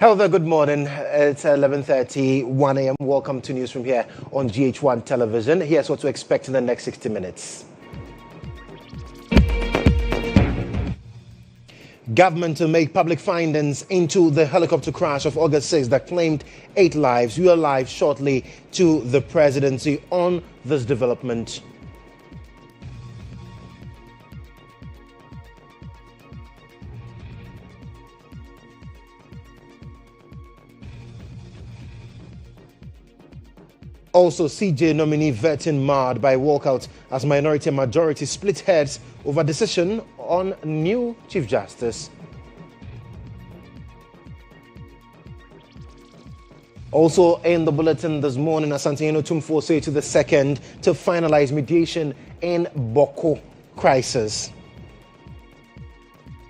Hello there, good morning. It's 11:30, 1 a.m. Welcome to news from here on GHOne television. Here's what to expect in the next 60 minutes. Government to make public findings into the helicopter crash of August 6 that claimed 8 lives. We are live shortly to the presidency on this development. Also, CJ nominee vetting marred by walkout as minority and majority split heads over decision on new Chief Justice. Also in the bulletin this morning, Asante Tumfo say to the second to finalize mediation in Boko crisis.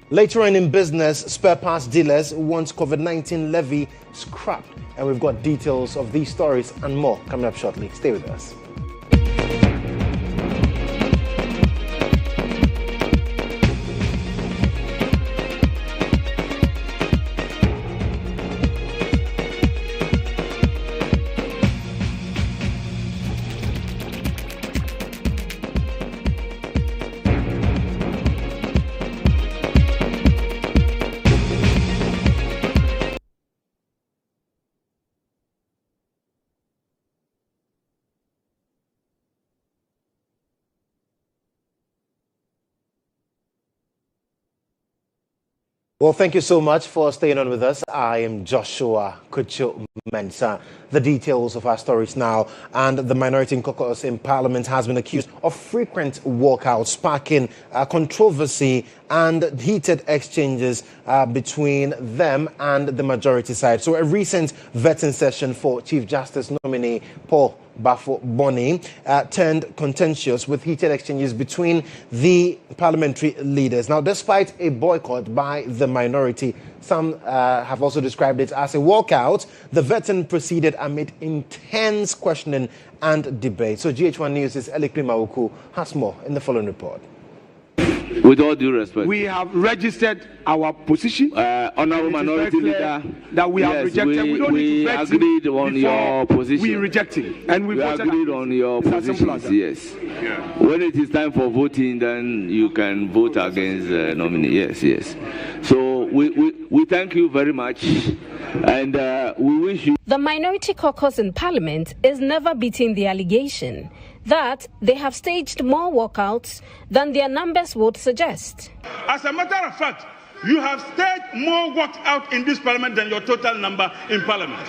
Later on in business, spare parts dealers want COVID-19 levy scrapped. And we've got details of these stories and more coming up shortly. Stay with us. Well, thank you so much for staying on with us. I am Joshua Kodjo Mensah. The details of our stories now. And the minority caucus in Parliament has been accused of frequent walkouts, sparking controversy and heated exchanges between them and the majority side. So a recent vetting session for Chief Justice nominee Paul Bafo-Bonny turned contentious with heated exchanges between the parliamentary leaders. Now, despite a boycott by the minority, some have also described it as a walkout, the vetting proceeded amid intense questioning and debate. So GHOne News' Elikri Mawuku has more in the following report. With all due respect, we have registered our position. Honourable Minority Leader, that we have rejected. We don't need to agreed on your position. We reject it, and we agreed on your position. Yes. Yeah. When it is time for voting, then you can vote against the nominee. Yes. So we thank you very much, and we wish you. The minority caucus in Parliament is never beating the allegation that they have staged more walkouts than their numbers would suggest. As a matter of fact, you have staged more walkouts in this Parliament than your total number in Parliament.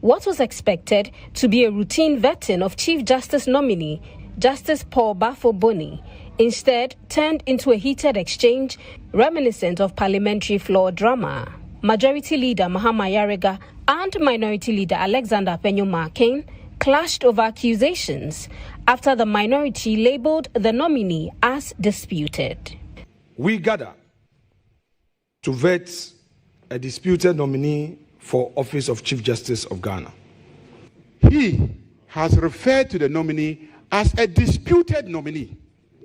What was expected to be a routine vetting of Chief Justice nominee Justice Paul Bafo-Bonny instead turned into a heated exchange reminiscent of parliamentary floor drama. Majority Leader Mahama Yarega and Minority Leader Alexander Penyumarkin clashed over accusations after the minority labelled the nominee as disputed. We gather to vet a disputed nominee for office of Chief Justice of Ghana. He has referred to the nominee as a disputed nominee.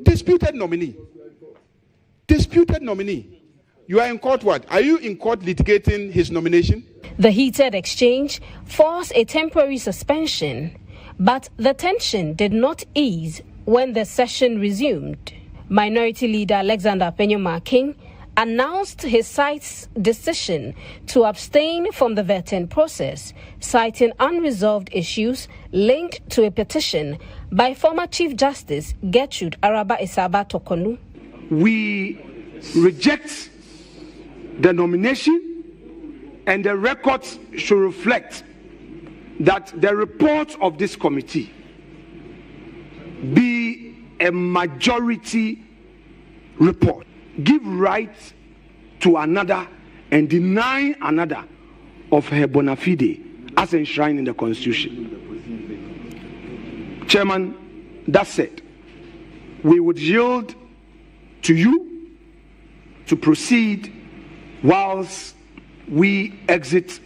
Disputed nominee. Disputed nominee. You are in court what? Are you in court litigating his nomination? The heated exchange forced a temporary suspension, but the tension did not ease when the session resumed. Minority Leader Alexander Penyumarkin announced his side's decision to abstain from the vetting process, citing unresolved issues linked to a petition by former Chief Justice Gertrude Araba-Isaba Tokonu. We reject the nomination, and the records should reflect that the report of this committee be a majority report. Give right to another and deny another of her bona fide as enshrined in the Constitution. Chairman, that said, we would yield to you to proceed whilst we exit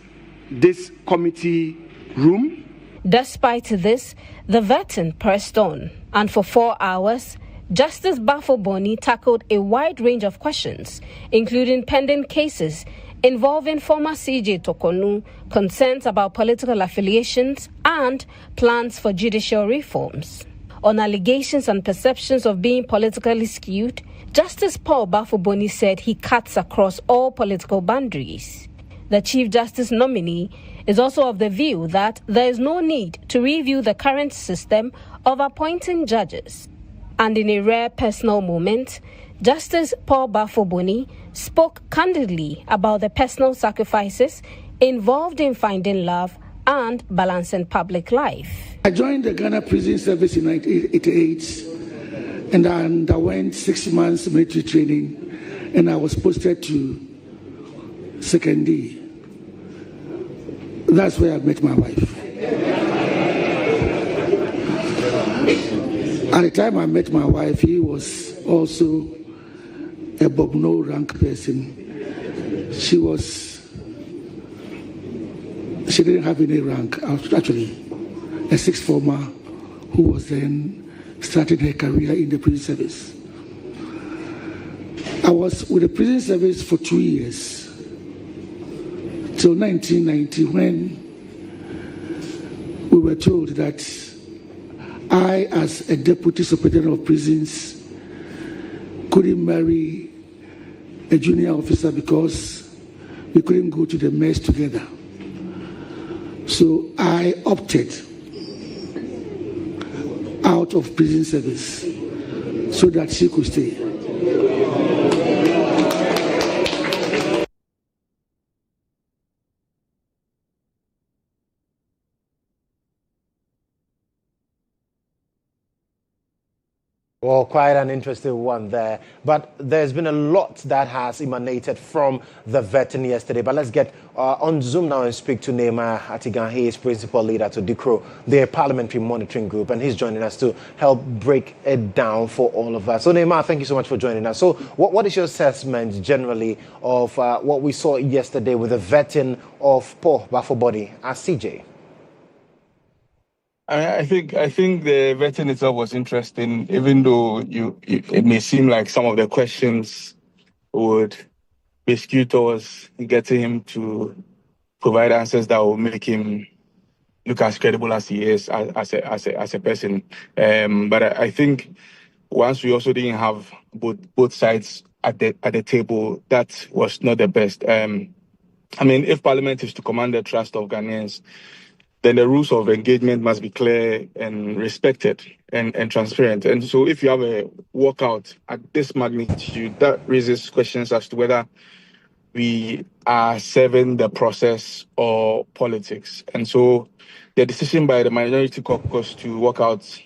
this committee room. Despite this, the vetting pressed on, and for 4 hours, Justice Bafo-Bonny tackled a wide range of questions, including pending cases involving former CJ Tokonu, concerns about political affiliations, and plans for judicial reforms. On allegations and perceptions of being politically skewed, Justice Paul Bafo-Boni said he cuts across all political boundaries. The Chief Justice nominee is also of the view that there is no need to review the current system of appointing judges. And in a rare personal moment, Justice Paul Bafo-Boni spoke candidly about the personal sacrifices involved in finding love and balancing public life. I joined the Ghana Prison Service in 1988 and I underwent 6 months military training, and I was posted to secondary. That's where I met my wife. At the time I met my wife, he was also a Bogno rank person. She didn't have any rank, actually, a sixth former who was then starting her career in the prison service. I was with the prison service for 2 years, till 1990, when we were told that I, as a deputy superintendent of prisons, couldn't marry a junior officer because we couldn't go to the mess together. So I opted out of prison service so that she could stay. Well, quite an interesting one there. But there's been a lot that has emanated from the vetting yesterday. But let's get on Zoom now and speak to Nehemiah Atigan. He is principal leader to GHOne, their parliamentary monitoring group, and he's joining us to help break it down for all of us. So, Nehemiah, thank you so much for joining us. So, what is your assessment generally of what we saw yesterday with the vetting of Paul Bafo-Boni as CJ? I think the vetting itself was interesting, even though it may seem like some of the questions would be skewed towards getting him to provide answers that will make him look as credible as he is as a person. But I think once we also didn't have both sides at the table, that was not the best. I mean, if Parliament is to command the trust of Ghanaians, then the rules of engagement must be clear and respected and transparent. And so if you have a walkout at this magnitude, that raises questions as to whether we are serving the process or politics. And so the decision by the minority caucus to walk out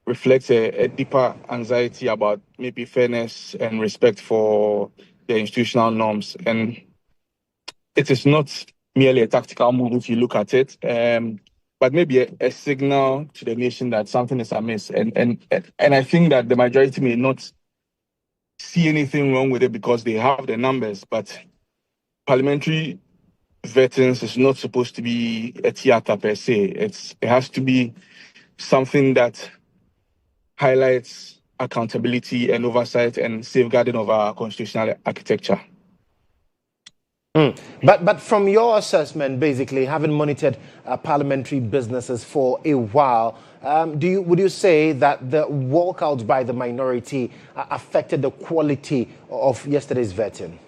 reflects a deeper anxiety about maybe fairness and respect for the institutional norms. And it is not merely a tactical move if you look at it, but maybe a signal to the nation that something is amiss. And I think that the majority may not see anything wrong with it because they have the numbers, but parliamentary vettings is not supposed to be a theater per se. It has to be something that highlights accountability and oversight and safeguarding of our constitutional architecture. But from your assessment, basically, having monitored parliamentary businesses for a while, would you say that the walkout by the minority affected the quality of yesterday's vetting?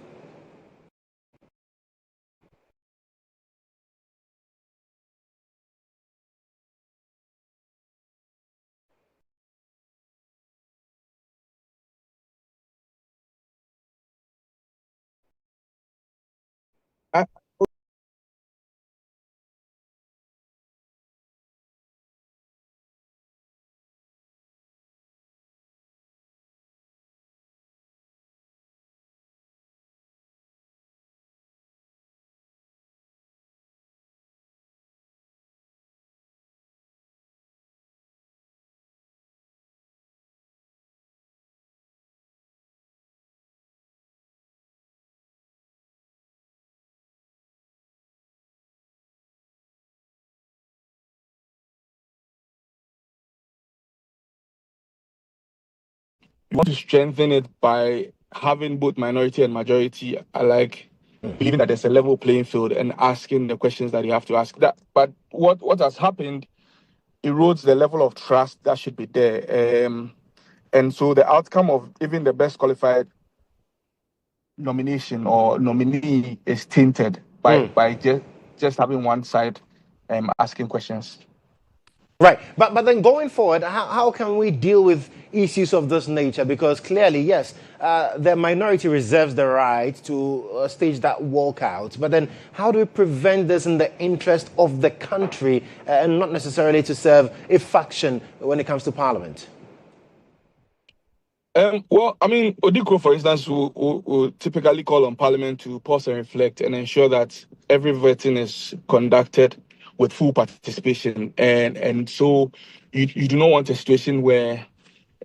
We want to strengthen it by having both minority and majority alike believing that there's a level playing field and asking the questions that you have to ask. But what has happened erodes the level of trust that should be there. And so the outcome of even the best qualified nomination or nominee is tainted by just having one side asking questions. Right, but then going forward, how can we deal with issues of this nature? Because clearly, yes, the minority reserves the right to stage that walkout. But then how do we prevent this in the interest of the country and not necessarily to serve a faction when it comes to Parliament? Well, I mean, Odikro, for instance, will typically call on Parliament to pause and reflect and ensure that every vetting is conducted with full participation. And so you do not want a situation where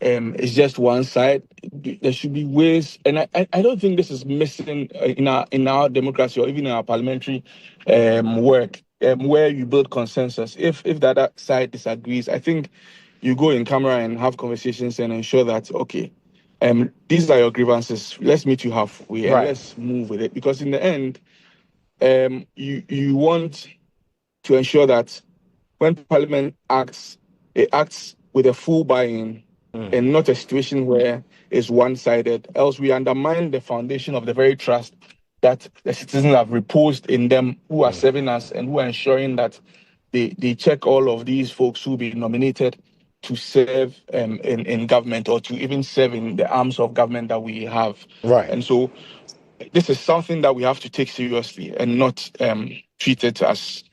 it's just one side. There should be ways, and I don't think this is missing in our democracy or even in our parliamentary work, where you build consensus. If the other side disagrees, I think you go in camera and have conversations and ensure that, okay, these are your grievances. Let's meet you halfway and let's move with it. Because in the end, you want to ensure that when Parliament acts, it acts with a full buy-in and not a situation where it's one-sided. Else we undermine the foundation of the very trust that the citizens have reposed in them who are serving us and who are ensuring that they check all of these folks who be nominated to serve in government or to even serve in the arms of government that we have. Right. And so this is something that we have to take seriously and not treat it as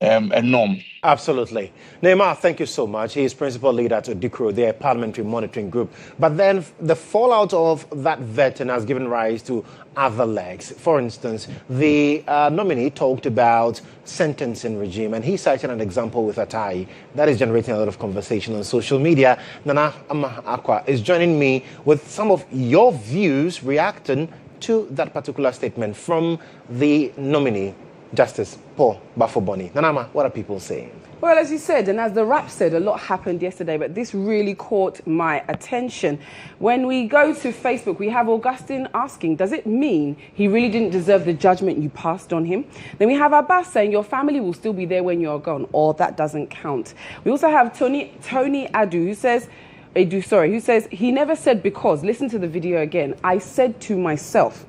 a norm. Absolutely. Neymar, thank you so much. He is principal leader at DICRO, their parliamentary monitoring group. But then the fallout of that vetting has given rise to other legs. For instance, the nominee talked about sentencing regime, and he cited an example with Atai that is generating a lot of conversation on social media. Nana Akwa is joining me with some of your views reacting to that particular statement from the nominee, Justice Paul Bafoboni. Nanama, what are people saying? Well, as you said, and as the rap said, a lot happened yesterday, but this really caught my attention. When we go to Facebook, we have Augustine asking, does it mean he really didn't deserve the judgment you passed on him? Then we have Abbas saying, your family will still be there when you're gone, or that doesn't count. We also have Tony Adu, who says, he never said because. Listen to the video again. I said to myself.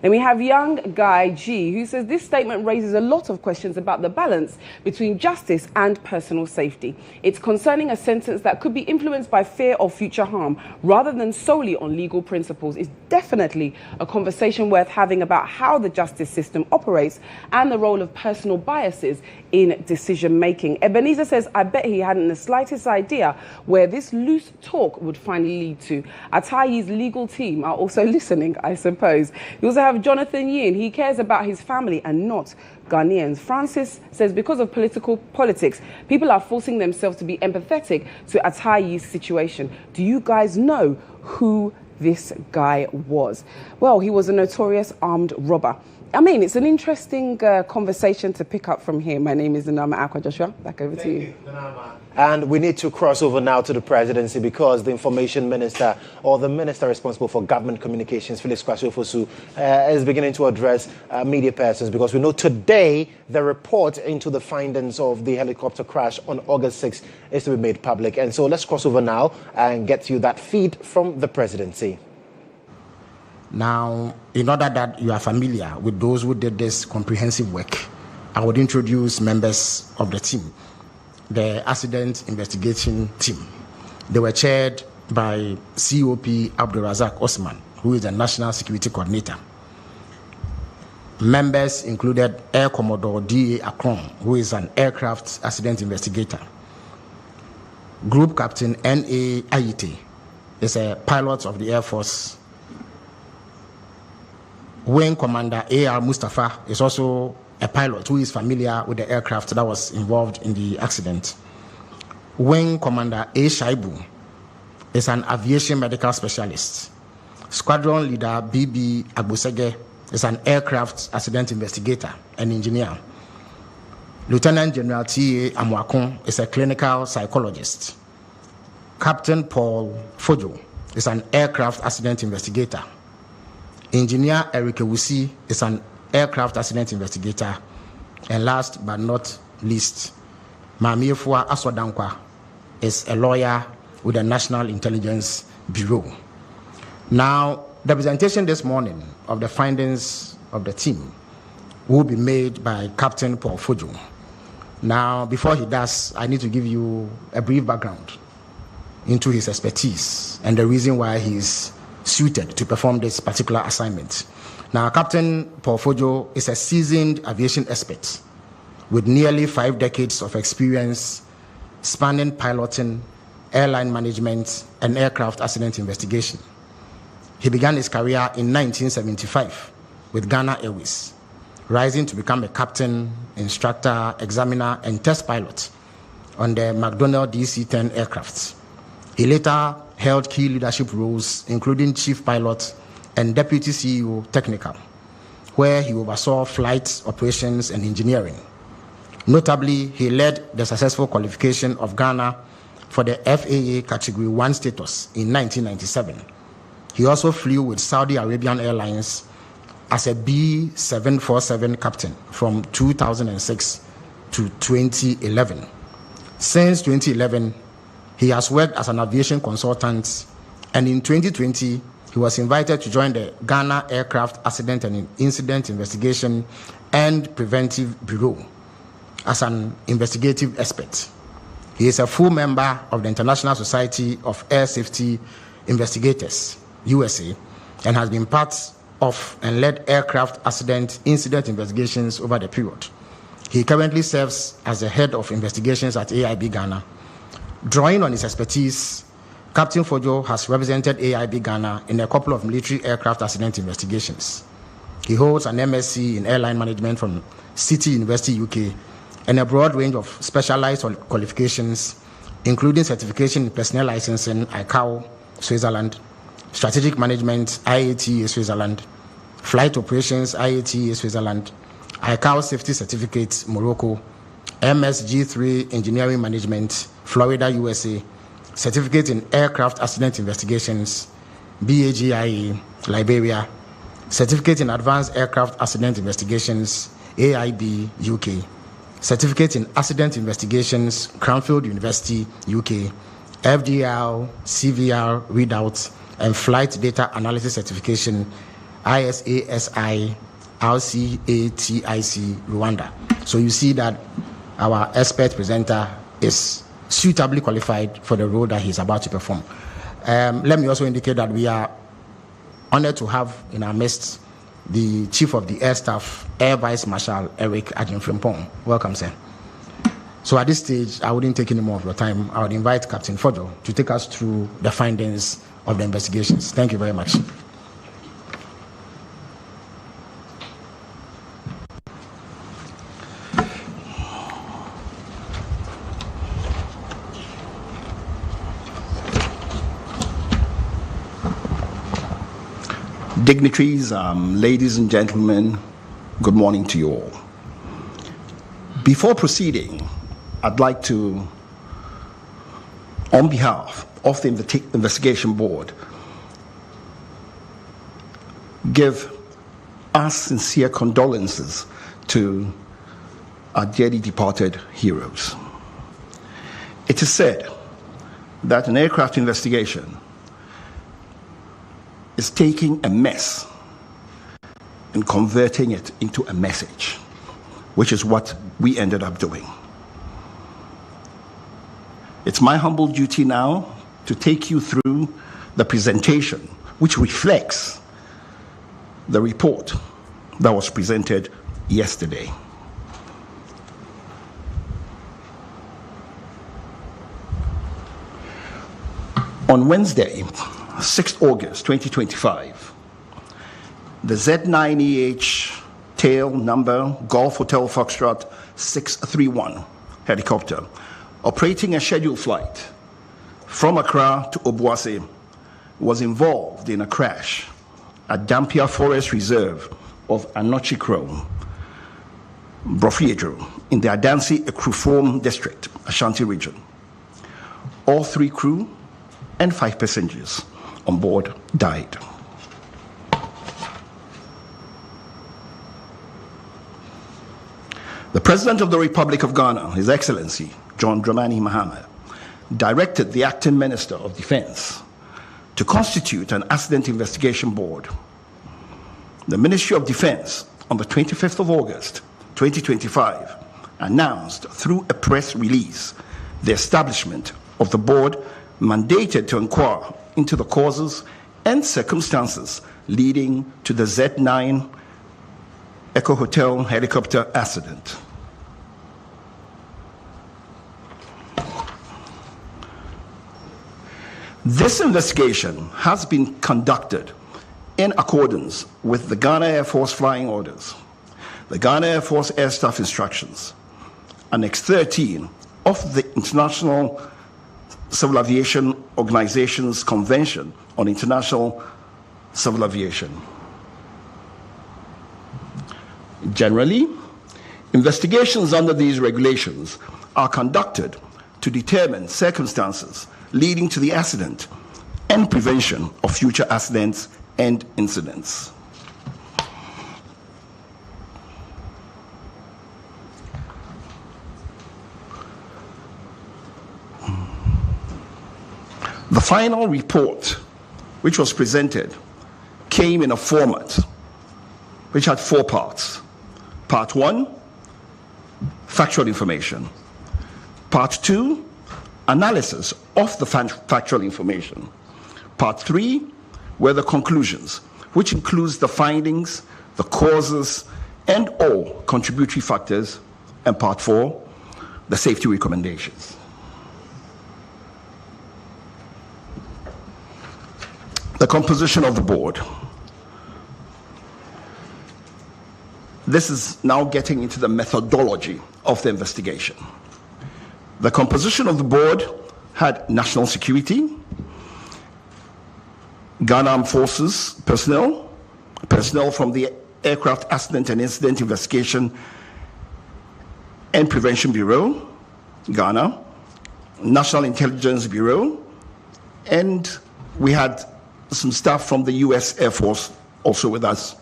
Then we have young Guy G, who says this statement raises a lot of questions about the balance between justice and personal safety. It's concerning a sentence that could be influenced by fear of future harm rather than solely on legal principles. It's definitely a conversation worth having about how the justice system operates and the role of personal biases in decision making. Ebenezer says, I bet he hadn't the slightest idea where this loose talk would finally lead to. Atayi's legal team are also listening, I suppose. We also have Jonathan Yin. He cares about his family and not Ghanaians. Francis says because of politics, people are forcing themselves to be empathetic to Atayi's situation. Do you guys know who this guy was? Well, he was a notorious armed robber. I mean, it's an interesting conversation to pick up from here. My name is Nanama Akwa. Joshua, back over to you. And we need to cross over now to the presidency because the information minister or the minister responsible for government communications, Felix Kwasi-Ofosu, is beginning to address media persons because we know today the report into the findings of the helicopter crash on August 6th is to be made public. And so let's cross over now and get you that feed from the presidency. Now, in order that you are familiar with those who did this comprehensive work, I would introduce members of the team, the accident investigation team. They were chaired by COP Abdulrazak Osman, who is the National Security Coordinator. Members included Air Commodore D.A. Akron, who is an aircraft accident investigator. Group Captain N.A. Ayite is a pilot of the Air Force. Wing Commander A.R. Mustafa is also a pilot who is familiar with the aircraft that was involved in the accident. Wing Commander A. Shaibu is an aviation medical specialist. Squadron Leader B.B. Agbusege is an aircraft accident investigator and engineer. Lieutenant General T.A. Amwakon is a clinical psychologist. Captain Paul Kodjo is an aircraft accident investigator. Engineer Eric Ewusi is an aircraft accident investigator. And last but not least, Mamiefua Aswadankwa is a lawyer with the National Intelligence Bureau. Now, the presentation this morning of the findings of the team will be made by Captain Paul Kodjo. Now, before he does, I need to give you a brief background into his expertise and the reason why he is suited to perform this particular assignment. Now, Captain Paul Kodjo is a seasoned aviation expert with nearly 5 decades of experience spanning piloting, airline management, and aircraft accident investigation. He began his career in 1975 with Ghana Airways, rising to become a captain, instructor, examiner, and test pilot on the McDonnell DC-10 aircraft. He later held key leadership roles, including chief pilot and deputy CEO technical, where he oversaw flight operations and engineering. Notably, he led the successful qualification of Ghana for the FAA Category 1 status in 1997. He also flew with Saudi Arabian Airlines as a B747 captain from 2006 to 2011. Since 2011, he has worked as an aviation consultant, and in 2020, he was invited to join the Ghana Aircraft Accident and Incident Investigation and Preventive Bureau as an investigative expert. He is a full member of the International Society of Air Safety Investigators, USA, and has been part of and led aircraft accident incident investigations over the period. He currently serves as the head of investigations at AIB Ghana. Drawing on his expertise, Captain Kodjo has represented AIB Ghana in a couple of military aircraft accident investigations. He holds an MSc in airline management from City University, UK, and a broad range of specialized qualifications, including certification in personnel licensing, ICAO, Switzerland, strategic management, IATA, Switzerland, flight operations, IATA, Switzerland, ICAO safety certificate, Morocco, MSG3 engineering management, Florida, USA, certificate in aircraft accident investigations, BAGIA, Liberia, certificate in advanced aircraft accident investigations, AIB, UK, certificate in accident investigations, Cranfield University, UK, FDL, CVR readouts, and flight data analysis certification, ISASI, RCATIC, Rwanda. So you see that our expert presenter is suitably qualified for the role that he's about to perform. Let me also indicate that we are honored to have in our midst the Chief of the Air Staff, Air Vice Marshal Eric Ajinfrimpong. Welcome, sir. So at this stage, I wouldn't take any more of your time. I would invite Captain Kodjo to take us through the findings of the investigations. Thank you very much. Dignitaries, ladies and gentlemen, good morning to you all. Before proceeding, I'd like to, on behalf of the investigation board, give our sincere condolences to our dearly departed heroes. It is said that an aircraft investigation is taking a mess and converting it into a message, which is what we ended up doing. It's my humble duty now to take you through the presentation, which reflects the report that was presented yesterday. On Wednesday, 6th August 2025, the Z9EH tail number Golf Hotel Foxtrot 631 helicopter operating a scheduled flight from Accra to Obuasi was involved in a crash at Dampia Forest Reserve of Anochikro, Brofiejo, in the Adansi Ekrufom district, Ashanti region. All 3 crew and 5 passengers on board died. The President of the Republic of Ghana, His Excellency John Dramani Mahama, directed the Acting Minister of Defense to constitute an accident investigation board. The Ministry of Defense, on the 25th of August 2025, announced through a press release the establishment of the board mandated to inquire into the causes and circumstances leading to the Z9 Echo Hotel helicopter accident. This investigation has been conducted in accordance with the Ghana Air Force flying orders, the Ghana Air Force Air Staff Instructions, Annex 13 of the International Civil Aviation Organization's Convention on International Civil Aviation. Generally, investigations under these regulations are conducted to determine circumstances leading to the accident and prevention of future accidents and incidents. The final report, which was presented, came in a format which had 4 parts. Part 1, factual information. Part 2, analysis of the factual information. Part 3 were the conclusions, which includes the findings, the causes, and all contributory factors. And Part 4, the safety recommendations. The composition of the board. This is now getting into the methodology of the investigation. The composition of the board had national security, Ghana Armed Forces personnel from the Aircraft Accident and Incident Investigation and Prevention Bureau, Ghana, National Intelligence Bureau, and we had some staff from the US Air Force also with us.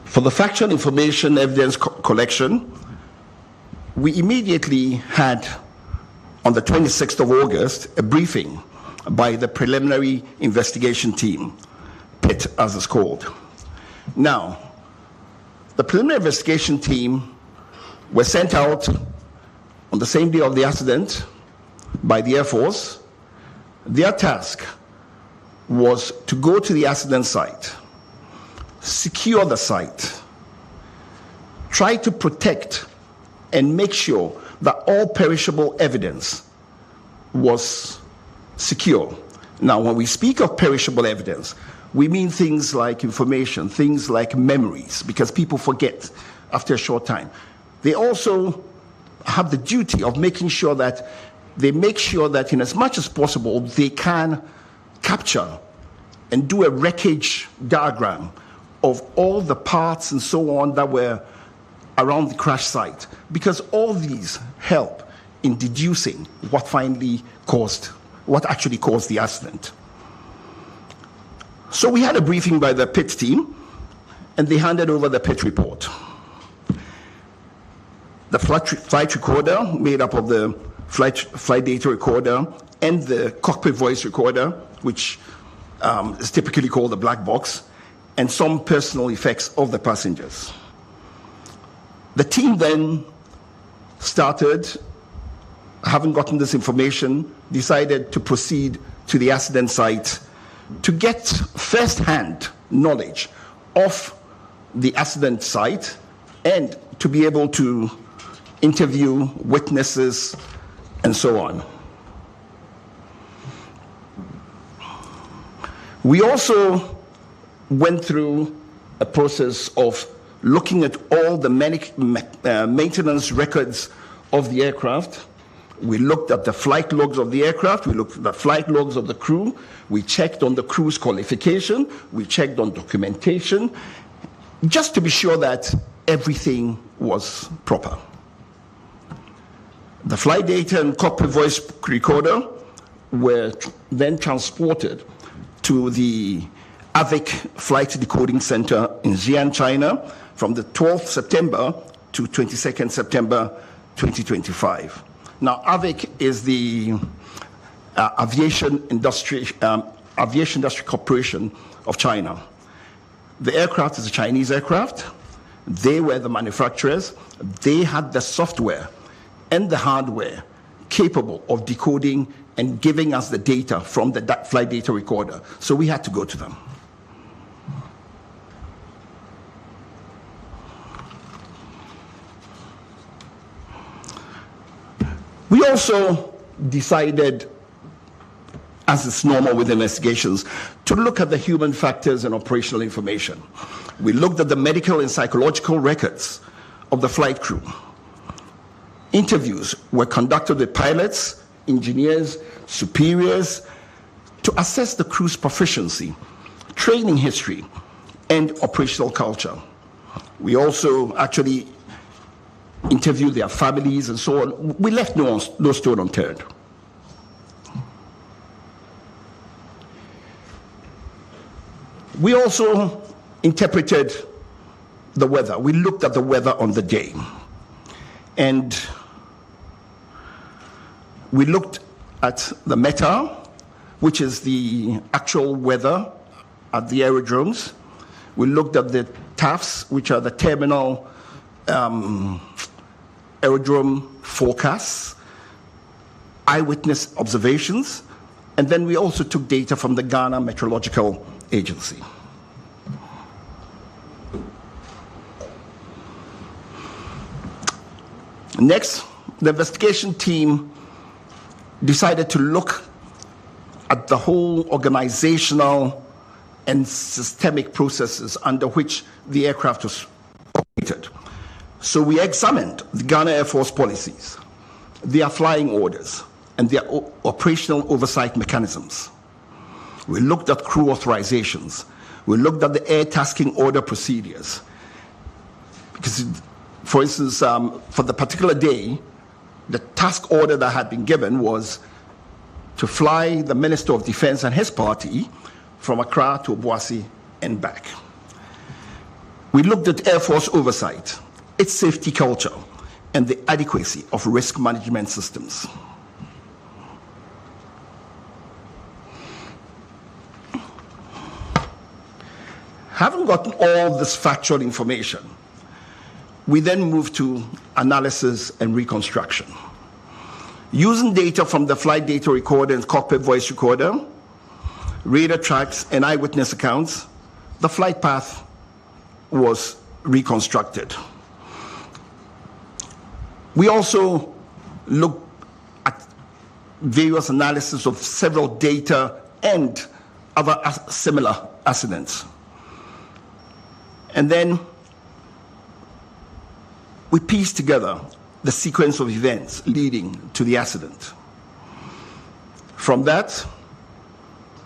For the factual information evidence collection, we immediately had, on the 26th of August, a briefing by the preliminary investigation team, PIT as it's called. Now, the preliminary investigation team were sent out on the same day of the accident by the Air Force. Their task was to go to the accident site, secure the site, try to protect and make sure that all perishable evidence was secure. Now, when we speak of perishable evidence, we mean things like information, things like memories, because people forget after a short time. They also have the duty of making sure that in as much as possible, they can capture and do a wreckage diagram of all the parts and so on that were around the crash site, because all these help in deducing what actually caused the accident. So we had a briefing by the PIT team, and they handed over the PIT report. The flight recorder, made up of the flight data recorder and the cockpit voice recorder, which is typically called the black box, and some personal effects of the passengers. The team then started, having gotten this information, decided to proceed to the accident site to get first-hand knowledge of the accident site and to be able to interview witnesses and so on. We also went through a process of looking at all the maintenance records of the aircraft. We looked at the flight logs of the aircraft, we looked at the flight logs of the crew, we checked on the crew's qualification, we checked on documentation, just to be sure that everything was proper. The flight data and cockpit voice recorder were then transported to the AVIC Flight Decoding Center in Xi'an, China, from the 12th September to 22nd September 2025. Now, AVIC is the Aviation Industry Corporation of China. The aircraft is a Chinese aircraft. They were the manufacturers. They had the software and the hardware capable of decoding and giving us the data from the flight data recorder. So we had to go to them. We also decided, as is normal with investigations, to look at the human factors and operational information. We looked at the medical and psychological records of the flight crew. Interviews were conducted with pilots, engineers, superiors, to assess the crew's proficiency, training history, and operational culture. We also actually interviewed their families and so on. We left no stone unturned. We also interpreted the weather. We looked at the weather on the day. And we looked at the META, which is the actual weather at the aerodromes. We looked at the TAFs, which are the terminal aerodrome forecasts, eyewitness observations, and then we also took data from the Ghana Meteorological Agency. Next, the investigation team decided to look at the whole organizational and systemic processes under which the aircraft was operated. So we examined the Ghana Air Force policies, their flying orders, and their operational oversight mechanisms. We looked at crew authorizations. We looked at the air tasking order procedures. Because, for instance, for the particular day, the task order that had been given was to fly the Minister of Defense and his party from Accra to Obuasi and back. We looked at Air Force oversight, its safety culture, and the adequacy of risk management systems. Having gotten all this factual information, we then moved to analysis and reconstruction. Using data from the flight data recorder and cockpit voice recorder, radar tracks, and eyewitness accounts, the flight path was reconstructed. We also looked at various analysis of several data and other similar accidents. And then we pieced together the sequence of events leading to the accident. From that,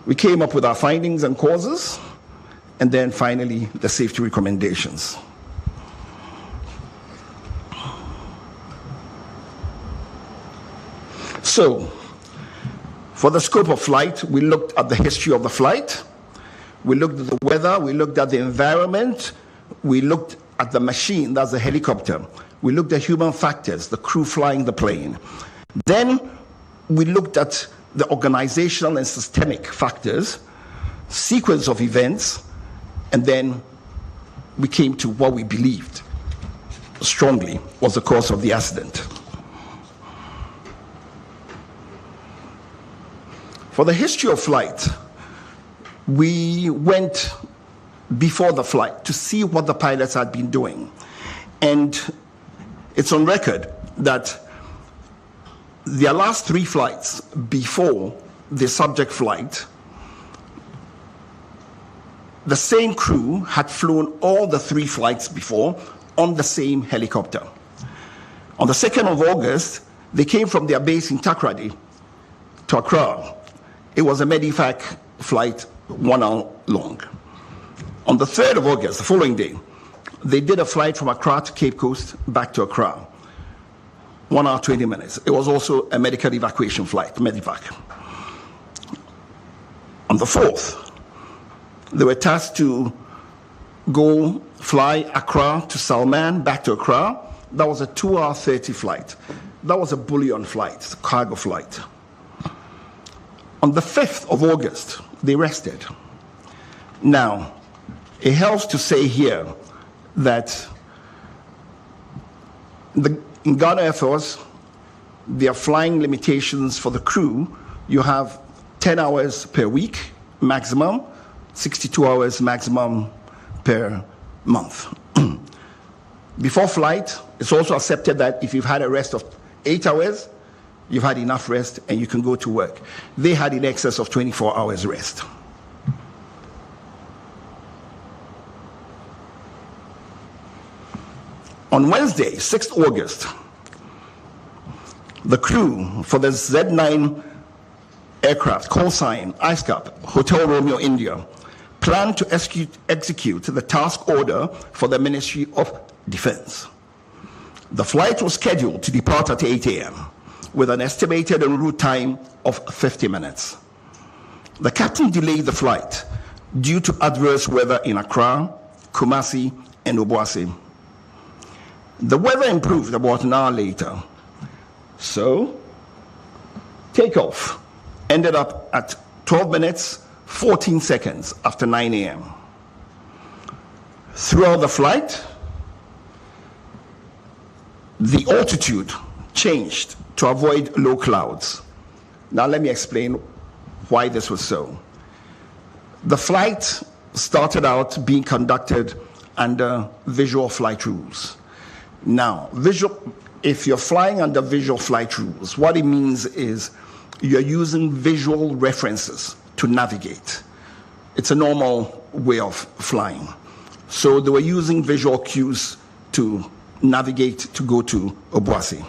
we came up with our findings and causes, and then finally, the safety recommendations. So, for the scope of flight, we looked at the history of the flight, we looked at the weather, we looked at the environment, we looked at the machine, that's the helicopter, we looked at human factors, the crew flying the plane. Then we looked at the organizational and systemic factors, sequence of events, and then we came to what we believed strongly was the cause of the accident. For the history of flight, we went before the flight to see what the pilots had been doing. And it's on record that their last 3 flights before the subject flight, the same crew had flown all the 3 flights before on the same helicopter. On the 2nd of August, they came from their base in Takoradi to Accra. It was a Medivac flight, 1 hour long. On the 3rd of August, the following day, they did a flight from Accra to Cape Coast, back to Accra. 1 hour, 20 minutes. It was also a medical evacuation flight, Medivac. On the 4th, They were tasked to go fly Accra to Salman, back to Accra. That was a 2-hour 30 flight. That was a bullion flight, cargo flight. On the 5th of August, they rested. Now, it helps to say here that in Ghana Air Force, there are flying limitations for the crew. You have 10 hours per week maximum, 62 hours maximum per month. Before flight, it's also accepted that if you've had a rest of 8 hours, you've had enough rest and you can go to work. They had in excess of 24 hours rest. On Wednesday, 6th August, the crew for the Z9 aircraft, call sign, ISCAP, Hotel Romeo, India, planned to execute the task order for the Ministry of Defense. The flight was scheduled to depart at 8 a.m. with an estimated en route time of 50 minutes. The captain delayed the flight due to adverse weather in Accra, Kumasi, and Obuasi. The weather improved about an hour later, so takeoff ended up at 12 minutes, 14 seconds after 9 a.m. Throughout the flight, the altitude changed to avoid low clouds. Now let me explain why this was so. The flight started out being conducted under visual flight rules. Now, if you're flying under visual flight rules, what it means is you're using visual references to navigate. It's a normal way of flying. So they were using visual cues to navigate to go to Obuasi.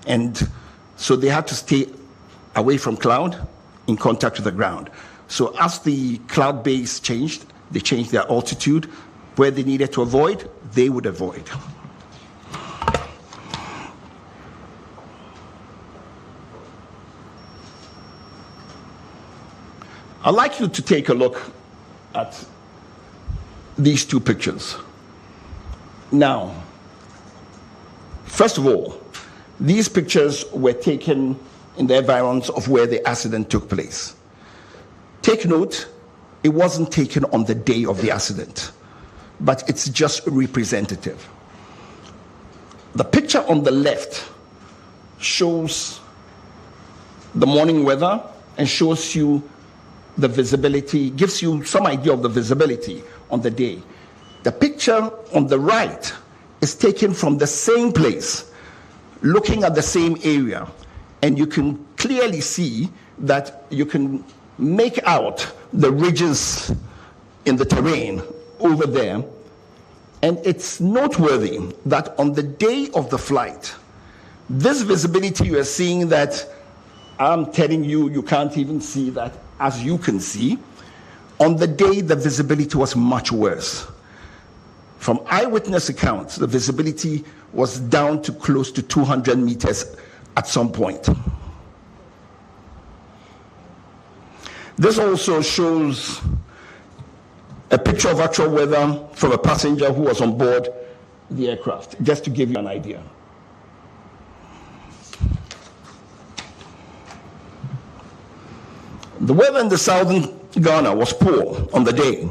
And so they had to stay away from cloud, in contact with the ground. So as the cloud base changed, they changed their altitude. Where they needed to avoid, they would avoid. I'd like you to take a look at these two pictures. Now, first of all, these pictures were taken in the environs of where the accident took place. Take note, it wasn't taken on the day of the accident, but it's just representative. The picture on the left shows the morning weather and shows you the visibility, gives you some idea of the visibility on the day. The picture on the right is taken from the same place, looking at the same area, and you can clearly see that you can make out the ridges in the terrain over there. And it's noteworthy that on the day of the flight, this visibility you are seeing that I'm telling you, you can't even see that as you can see. On the day, the visibility was much worse. From eyewitness accounts, the visibility was down to close to 200 meters at some point. This also shows a picture of actual weather from a passenger who was on board the aircraft, just to give you an idea. The weather in the southern Ghana was poor on the day,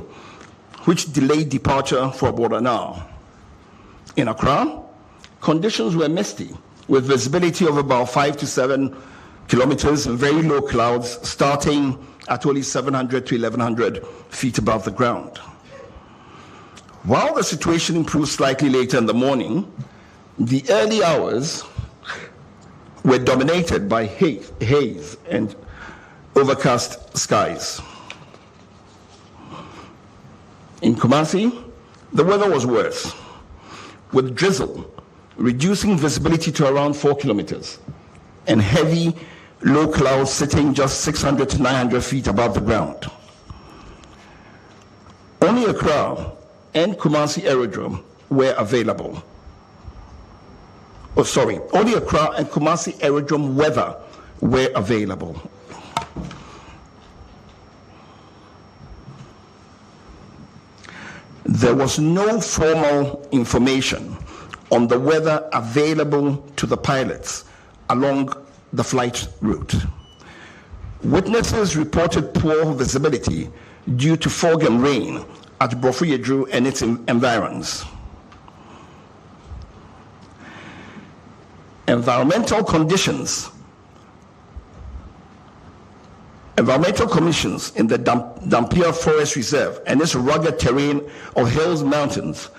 which delayed departure for about an hour. In Accra, conditions were misty, with visibility of about 5 to 7 kilometers and very low clouds starting at only 700 to 1,100 feet above the ground. While the situation improved slightly later in the morning, the early hours were dominated by haze and overcast skies. In Kumasi, the weather was worse, with drizzle reducing visibility to around 4 kilometers and heavy low clouds sitting just 600 to 900 feet above the ground. Only Accra and Kumasi Aerodrome were available. Only Accra and Kumasi Aerodrome weather were available. there was no formal information on the weather available to the pilots along the flight route. Witnesses reported poor visibility due to fog and rain at Brofuyedru and its environs. Environmental conditions in the Dampier Forest Reserve and its rugged terrain of hills, mountains,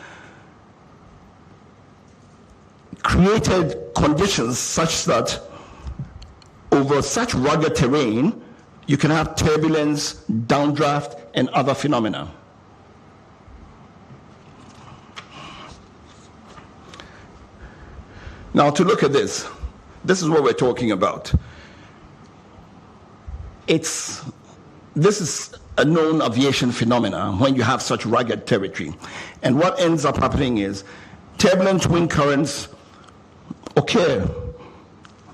created conditions such that over such rugged terrain, you can have turbulence, downdraft, and other phenomena. Now, to look at this is what we're talking about. This is a known aviation phenomena when you have such rugged territory. And what ends up happening is turbulent wind currents occur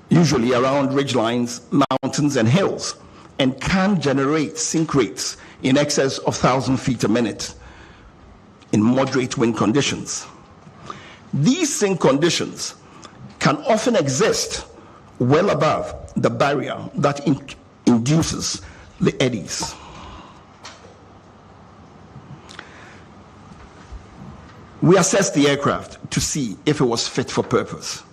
usually around ridgelines, mountains, and hills, and can generate sink rates in excess of 1,000 feet a minute in moderate wind conditions. These sink conditions can often exist well above the barrier that induces the eddies. We assessed the aircraft to see if it was fit for purpose.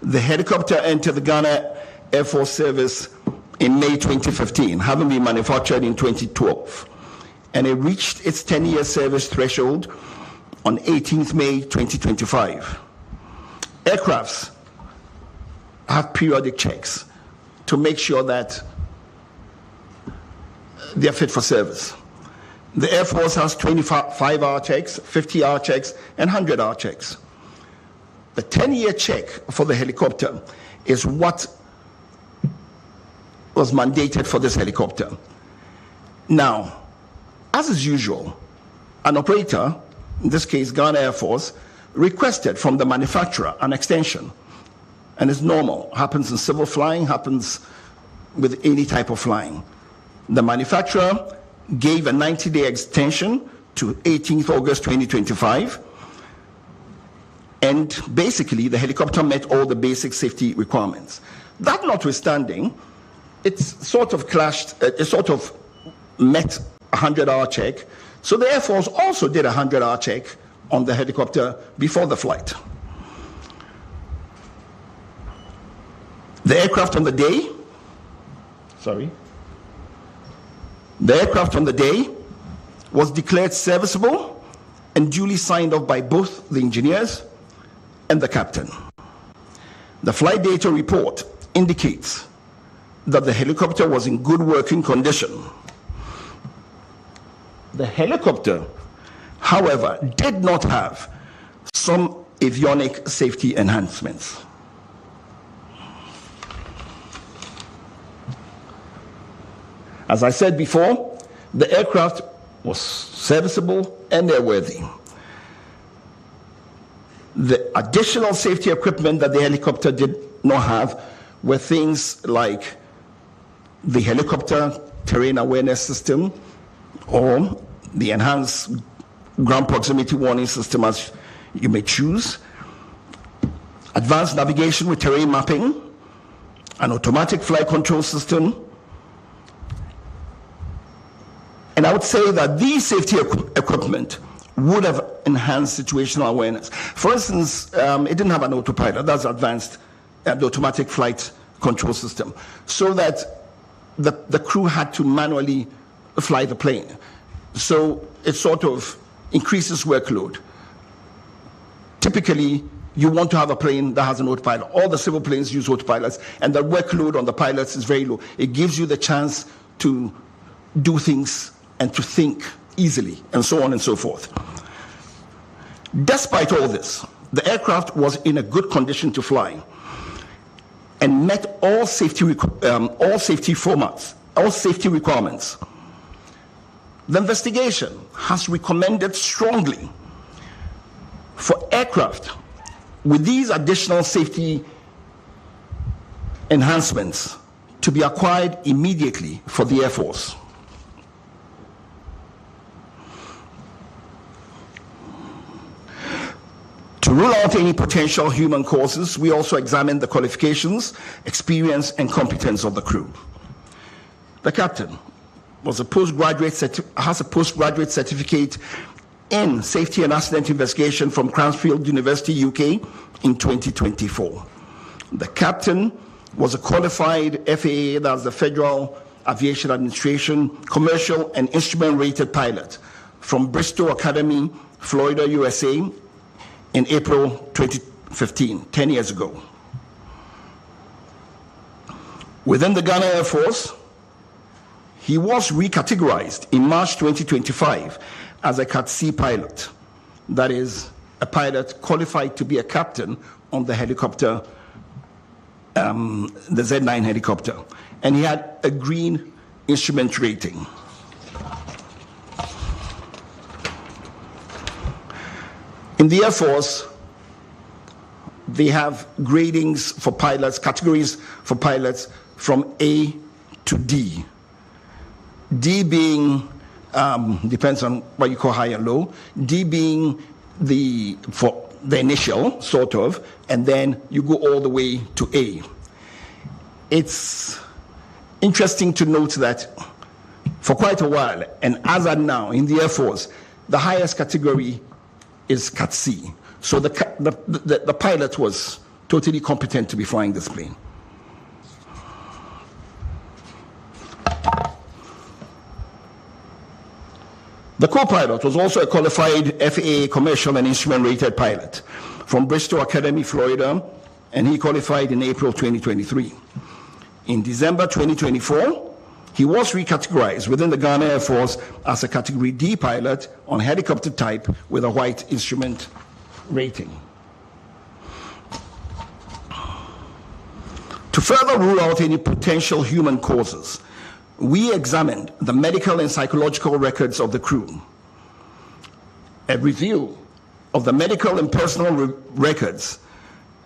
The helicopter entered the Ghana Air Force Service in May 2015, having been manufactured in 2012, and it reached its 10-year service threshold on 18th May 2025. Aircrafts have periodic checks to make sure that they are fit for service. The Air Force has 25-hour checks, 50-hour checks, and 100-hour checks. The 10-year check for the helicopter is what was mandated for this helicopter. Now, as is usual, an operator, in this case Ghana Air Force, requested from the manufacturer an extension. And it's normal, happens in civil flying, happens with any type of flying. The manufacturer gave a 90-day extension to 18th August 2025. And basically, the helicopter met all the basic safety requirements. That notwithstanding, it sort of met a 100-hour check. So the Air Force also did a 100-hour check on the helicopter before the flight. The aircraft on the day was declared serviceable and duly signed off by both the engineers and the captain. The flight data report indicates that the helicopter was in good working condition. The helicopter, however, did not have some avionic safety enhancements. As I said before, the aircraft was serviceable and airworthy. The additional safety equipment that the helicopter did not have were things like the helicopter terrain awareness system or the enhanced ground proximity warning system, as you may choose, advanced navigation with terrain mapping, an automatic flight control system. And I would say that these safety equipment would have enhanced situational awareness. For instance, it didn't have an autopilot. That's advanced, the automatic flight control system, so that the crew had to manually fly the plane. So it sort of increases workload. Typically, you want to have a plane that has an autopilot. All the civil planes use autopilots, and the workload on the pilots is very low. It gives you the chance to do things and to think easily, and so on and so forth. Despite all this, the aircraft was in a good condition to fly and met all safety requirements. The investigation has recommended strongly for aircraft with these additional safety enhancements to be acquired immediately for the Air Force. To rule out any potential human causes, we also examined the qualifications, experience, and competence of the crew. The captain has a postgraduate certificate in safety and accident investigation from Cranfield University, UK, in 2024. The captain was a qualified FAA, that's the Federal Aviation Administration, commercial and instrument-rated pilot from Bristol Academy, Florida, USA, in April 2015, 10 years ago. Within the Ghana Air Force, he was recategorized in March 2025 as a Cat C pilot, that is, a pilot qualified to be a captain on the helicopter, the Z9 helicopter, and he had a green instrument rating. In the Air Force, they have gradings for pilots, categories for pilots from A to D. D being, depends on what you call high and low, D being for the initial, sort of, and then you go all the way to A. It's interesting to note that for quite a while, and as of now in the Air Force, the highest category is Cat C. So the pilot was totally competent to be flying this plane. The co-pilot was also a qualified FAA commercial and instrument-rated pilot from Bristol Academy, Florida, and he qualified in April 2023. In December 2024, he was recategorized within the Ghana Air Force as a Category D pilot on helicopter type with a white instrument rating. To further rule out any potential human causes, we examined the medical and psychological records of the crew. A review of the medical and personal records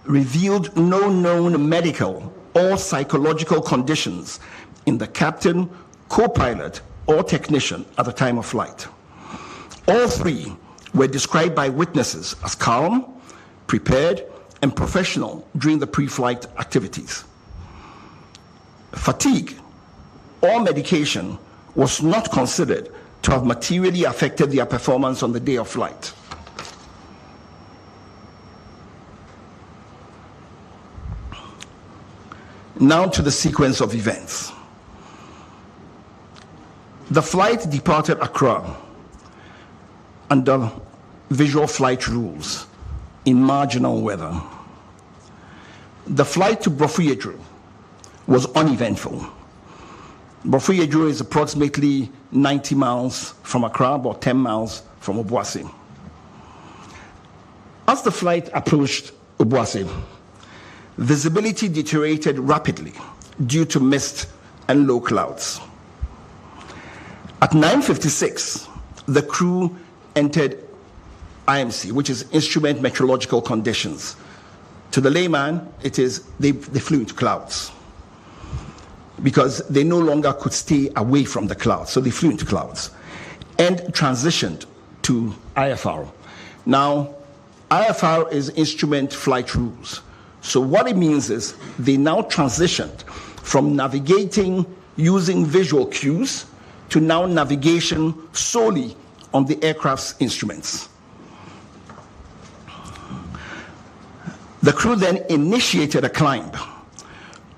revealed no known medical or psychological conditions in the captain, co-pilot, or technician at the time of flight. All three were described by witnesses as calm, prepared, and professional during the pre-flight activities. Fatigue or medication was not considered to have materially affected their performance on the day of flight. Now to the sequence of events. The flight departed Accra under visual flight rules in marginal weather. The flight to Brofuyedru was uneventful. Brofuyedru is approximately 90 miles from Accra, about 10 miles from Obuasi. As the flight approached Obuasi, visibility deteriorated rapidly due to mist and low clouds. At 9:56, the crew entered IMC, which is Instrument Meteorological Conditions. To the layman, it is they flew into clouds because they no longer could stay away from the clouds, so they flew into clouds and transitioned to IFR. Now, IFR is Instrument Flight Rules. So what it means is they now transitioned from navigating using visual cues to now navigation solely on the aircraft's instruments. The crew then initiated a climb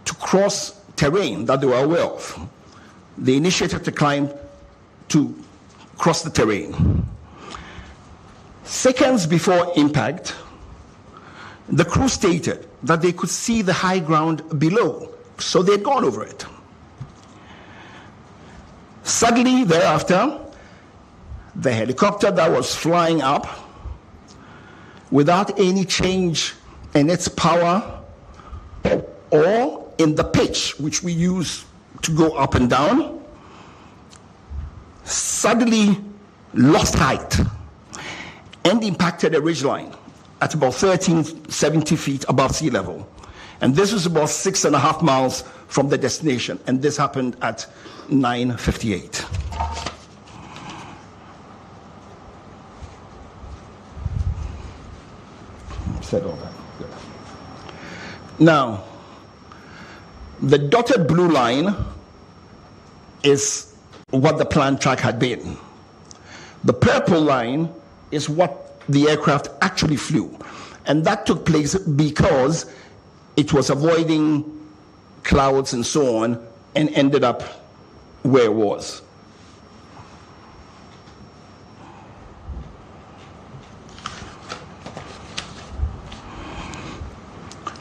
to cross terrain that they were aware of. They initiated the climb to cross the terrain. Seconds before impact, the crew stated that they could see the high ground below, so they'd gone over it. Suddenly thereafter, the helicopter that was flying up without any change in its power or in the pitch which we use to go up and down, suddenly lost height and impacted a ridgeline at about 1370 feet above sea level. And this was about 6.5 miles from the destination, and this happened at 9:58. said all that. Good. Now, the dotted blue line is what the planned track had been. The purple line is what the aircraft actually flew. And that took place because it was avoiding clouds and so on and ended up where it was.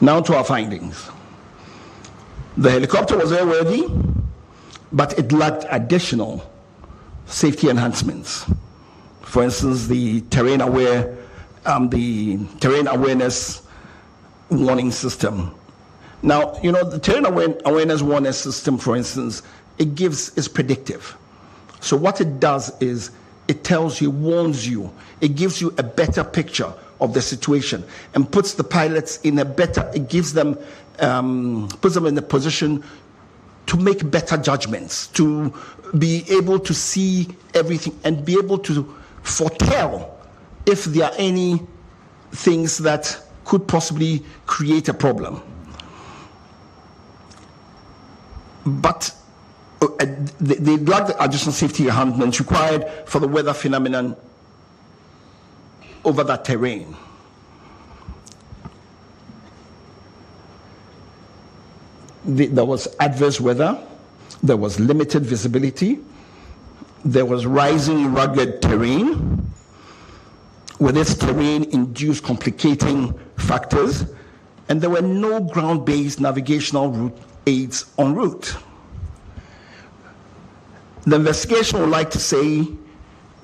Now to our findings. The helicopter was airworthy, but it lacked additional safety enhancements. For instance, the terrain awareness warning system. Now, the terrain awareness warning system, for instance, is predictive. So what it does is it tells you, warns you, it gives you a better picture of the situation and puts the pilots in puts them in a position to make better judgments, to be able to see everything and be able to foretell if there are any things that could possibly create a problem. But they lack the additional safety enhancements required for the weather phenomenon over that terrain. There was adverse weather, there was limited visibility, there was rising rugged terrain, with its terrain-induced complicating factors, and there were no ground-based navigational route aids en route. The investigation would like to say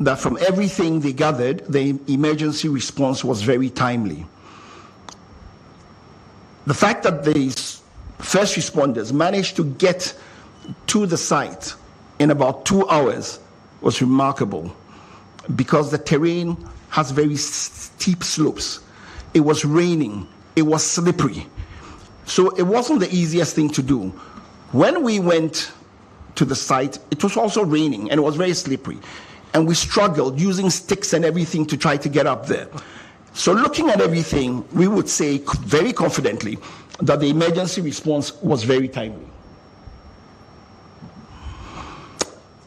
that from everything they gathered, the emergency response was very timely. The fact that the first responders managed to get to the site in about 2 hours was remarkable because the terrain has very steep slopes. It was raining, it was slippery. So it wasn't the easiest thing to do. When we went to the site, it was also raining and it was very slippery. And we struggled using sticks and everything to try to get up there. So looking at everything, we would say very confidently that the emergency response was very timely.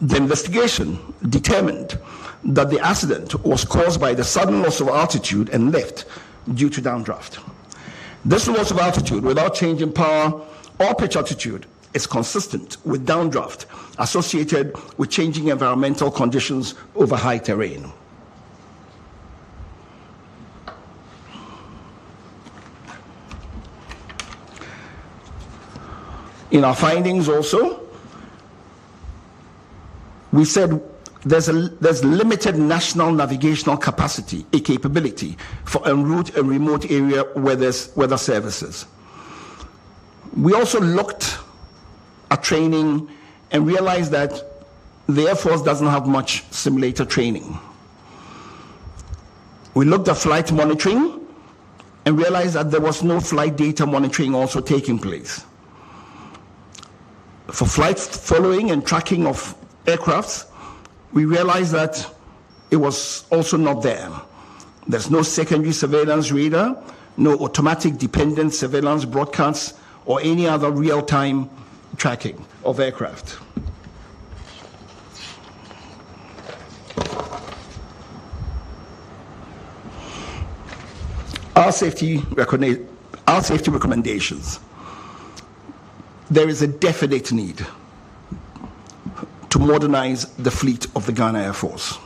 The investigation determined that the accident was caused by the sudden loss of altitude and lift due to downdraft. This loss of altitude without change in power or pitch altitude is consistent with downdraft associated with changing environmental conditions over high terrain. In our findings also, we said there's limited national navigational capacity, a capability for en route and remote area weather services. We also looked at training and realized that the Air Force doesn't have much simulator training. We looked at flight monitoring and realized that there was no flight data monitoring also taking place. For flight following and tracking of aircrafts, we realized that it was also not there. There's no secondary surveillance radar, no automatic dependent surveillance broadcasts, or any other real-time tracking of aircraft. Our safety recommendations. There is a definite need to modernize the fleet of the Ghana Air Force.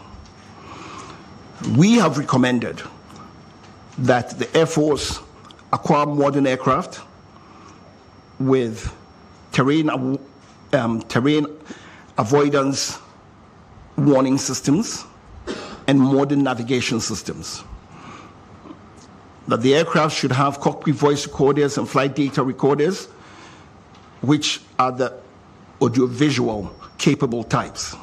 We have recommended that the Air Force acquire modern aircraft with terrain avoidance warning systems and modern navigation systems. That the aircraft should have cockpit voice recorders and flight data recorders, which are the audiovisual capable types.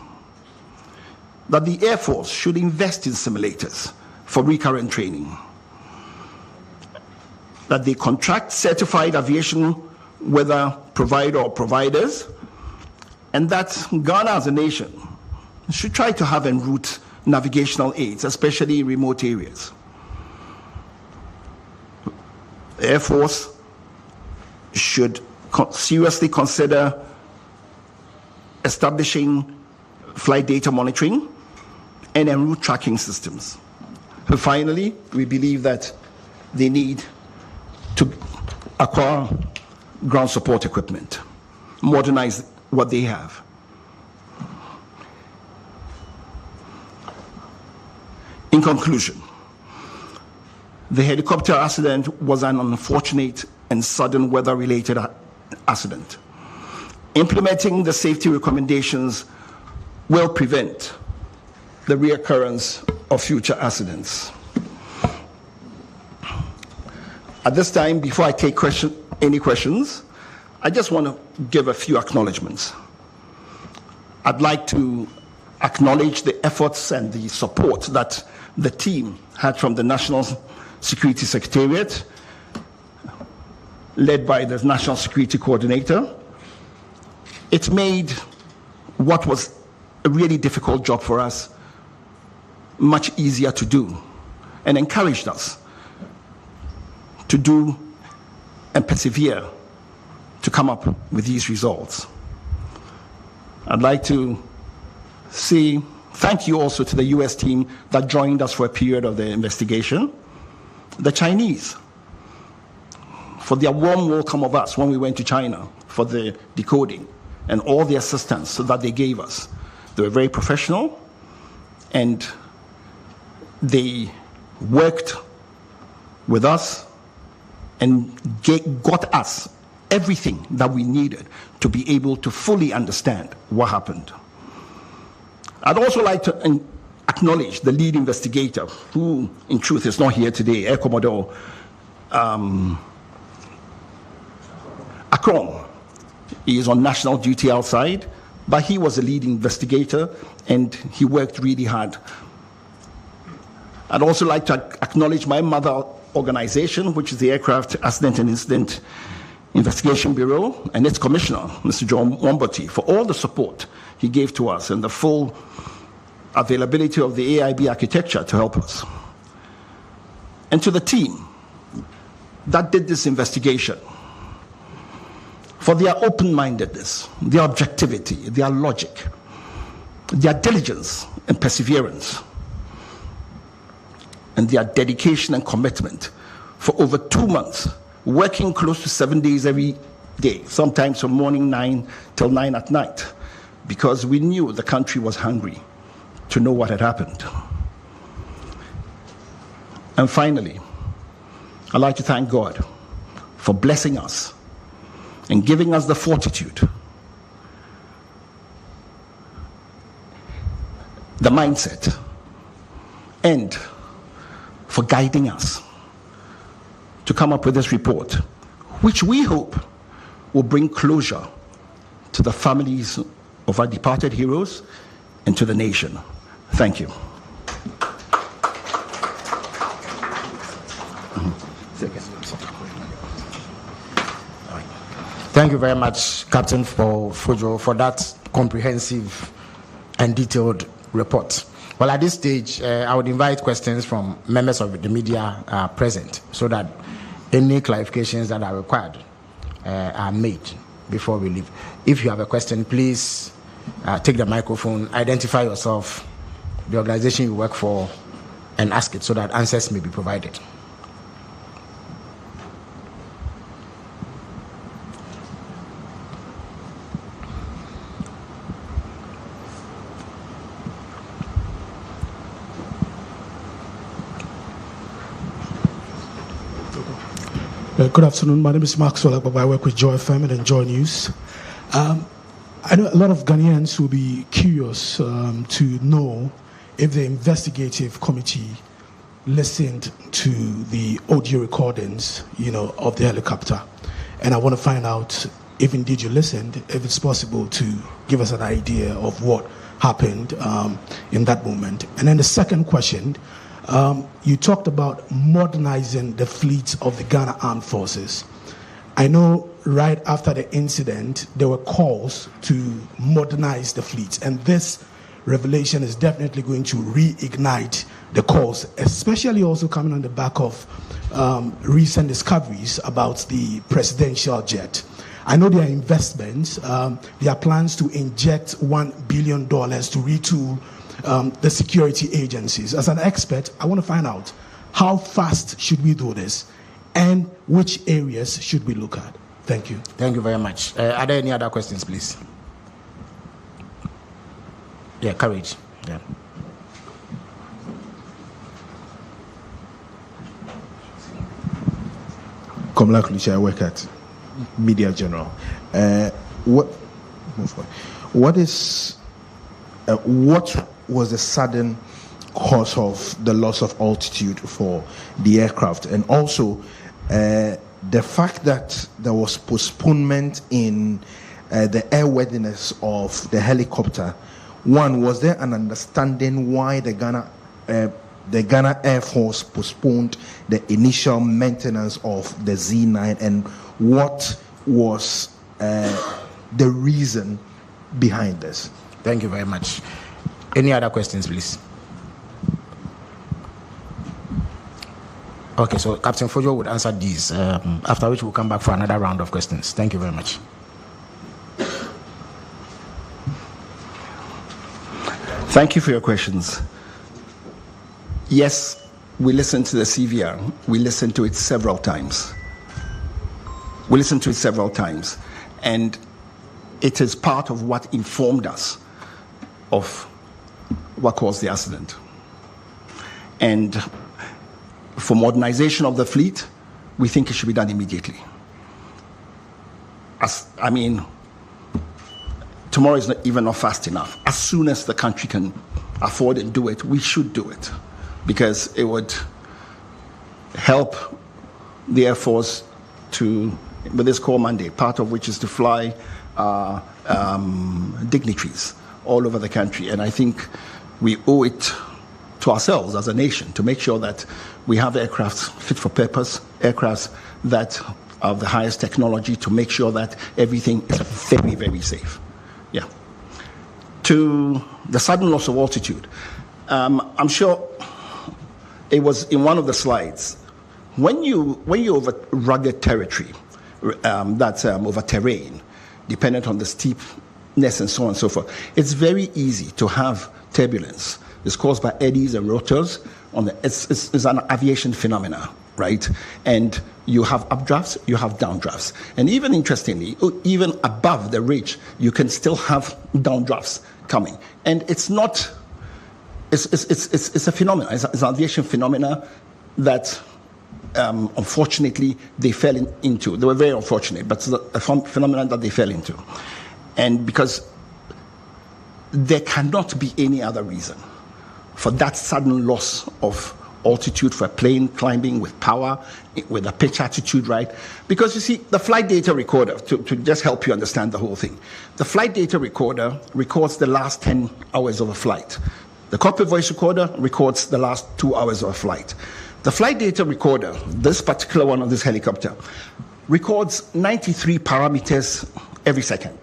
That the Air Force should invest in simulators for recurrent training. That they contract certified aviation weather provider or providers, and that Ghana as a nation should try to have en route navigational aids, especially in remote areas. the Air Force should seriously consider establishing flight data monitoring and en route tracking systems. And finally, we believe that they need to acquire ground support equipment, modernize what they have. In conclusion, the helicopter accident was an unfortunate and sudden weather-related accident. Implementing the safety recommendations will prevent the reoccurrence of future accidents. At this time, before I take any questions, I just want to give a few acknowledgements. I'd like to acknowledge the efforts and the support that the team had from the National Security Secretariat, led by the National Security Coordinator. It made what was a really difficult job for us much easier to do, and encouraged us to do and persevere to come up with these results. I'd like to say thank you also to the US team that joined us for a period of the investigation, the Chinese, for their warm welcome of us when we went to China for the decoding, and all the assistance that they gave us. They were very professional, and they worked with us and got us everything that we needed to be able to fully understand what happened. I'd also like to acknowledge the lead investigator, who in truth is not here today, Air Commodore Akron. He is on national duty outside, but he was a lead investigator and he worked really hard. I'd also like to acknowledge my mother organization, which is the Aircraft Accident and Incident Investigation Bureau, and its commissioner, Mr. John Wombati, for all the support he gave to us and the full availability of the AIB architecture to help us. And to the team that did this investigation, for their open-mindedness, their objectivity, their logic, their diligence and perseverance, and their dedication and commitment for over 2 months, working close to 7 days every day, sometimes from morning 9 till 9 at night, because we knew the country was hungry to know what had happened. And finally, I'd like to thank God for blessing us and giving us the fortitude, the mindset, and for guiding us to come up with this report, which we hope will bring closure to the families of our departed heroes and to the nation. Thank you. Thank you very much, Captain Kodjo, for that comprehensive and detailed report. Well, at this stage, I would invite questions from members of the media present, so that any clarifications that are required are made before we leave. If you have a question, please take the microphone, identify yourself, the organization you work for, and ask it so that answers may be provided. Good afternoon. My name is Mark Solak. I work with Joy FM and Joy News. I know a lot of Ghanaians will be curious to know if the investigative committee listened to the audio recordings, of the helicopter. And I want to find out if indeed you listened, if it's possible to give us an idea of what happened in that moment. And then the second question, you talked about modernizing the fleets of the Ghana Armed Forces. I know right after the incident, there were calls to modernize the fleets, and this revelation is definitely going to reignite the calls, especially also coming on the back of recent discoveries about the presidential jet. I know there are investments, there are plans to inject $1 billion to retool the security agencies. As an expert, I want to find out how fast should we do this and which areas should we look at? Thank you. Thank you very much. Are there any other questions, please? Yeah, courage. Yeah. Komla Kluche, I work at Media General. What was the sudden cause of the loss of altitude for the aircraft, and also the fact that there was postponement in the airworthiness of the helicopter? One, was there an understanding why the Ghana Air Force postponed the initial maintenance of the Z9, and what was the reason behind this? Thank you very much. Any other questions, please? Okay, so Captain Kodjo would answer these, after which we'll come back for another round of questions. Thank you very much. Thank you for your questions. Yes, we listened to the CVR. We listened to it several times. And it is part of what informed us of what caused the accident. And for modernization of the fleet, we think it should be done immediately. Tomorrow is not fast enough. As soon as the country can afford and do it, we should do it, because it would help the Air Force with this core mandate, part of which is to fly dignitaries all over the country. And I think we owe it to ourselves as a nation to make sure that we have aircraft fit for purpose, aircraft that are the highest technology, to make sure that everything is very, very safe. Yeah. To the sudden loss of altitude, I'm sure it was in one of the slides. When you over rugged territory, that's over terrain, dependent on the steepness and so on and so forth, it's very easy to have turbulence. It's caused by eddies and rotors. It's an aviation phenomena, right? And you have updrafts, you have downdrafts. And even interestingly, even above the ridge, you can still have downdrafts coming. And it's a phenomenon. It's an aviation phenomena that unfortunately they fell into. They were very unfortunate, but it's a phenomenon that they fell into. And because there cannot be any other reason for that sudden loss of altitude for a plane climbing with power, with a pitch attitude, right? Because you see, the flight data recorder, to just help you understand the whole thing, the flight data recorder records the last 10 hours of a flight. The cockpit voice recorder records the last 2 hours of a flight. The flight data recorder, this particular one of this helicopter, records 93 parameters every second.